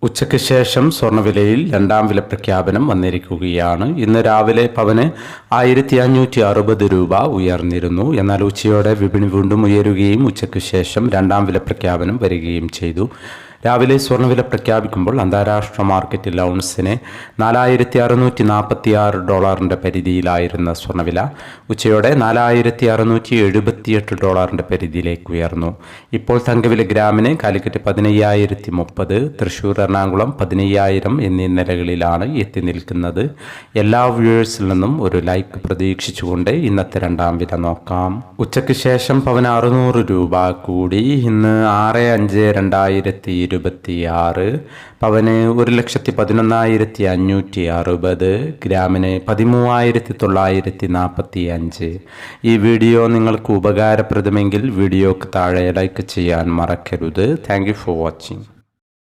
ഉച്ചയ്ക്ക് ശേഷം സ്വർണ്ണവിലയിൽ രണ്ടാം വില പ്രഖ്യാപനം വന്നിരിക്കുകയാണ്. ഇന്ന് രാവിലെ പവന് 1560 രൂപ ഉയർന്നിരുന്നു. എന്നാൽ ഉച്ചയോടെ വിപണി വീണ്ടും ഉയരുകയും ഉച്ചയ്ക്ക് ശേഷം രണ്ടാം വില പ്രഖ്യാപനം വരികയും ചെയ്തു. രാവിലെ സ്വർണ്ണവില പ്രഖ്യാപിക്കുമ്പോൾ അന്താരാഷ്ട്ര മാർക്കറ്റിൽ ഔൺസിന് $4646 പരിധിയിലായിരുന്ന സ്വർണ്ണവില ഉച്ചയോടെ $4678 പരിധിയിലേക്ക് ഉയർന്നു. ഇപ്പോൾ തങ്കവില ഗ്രാമിന് കാലിക്കറ്റ് 15,030, തൃശ്ശൂർ, എറണാകുളം 15,000 എന്നീ നിലകളിലാണ് എത്തി നിൽക്കുന്നത്. എല്ലാ വ്യൂവേഴ്സിൽ നിന്നും ഒരു ലൈക്ക് പ്രതീക്ഷിച്ചുകൊണ്ട് ഇന്നത്തെ രണ്ടാം വില നോക്കാം. ഉച്ചയ്ക്ക് ശേഷം പവന് 600 രൂപ കൂടി. ഇന്ന് 6/5/2026 പവന് 1,11,560, ഗ്രാമിന് 13,945. ഈ വീഡിയോ നിങ്ങൾക്ക് ഉപകാരപ്രദമെങ്കിൽ വീഡിയോക്ക് താഴെ ലൈക്ക് ചെയ്യാൻ മറക്കരുത്. Thank you for watching.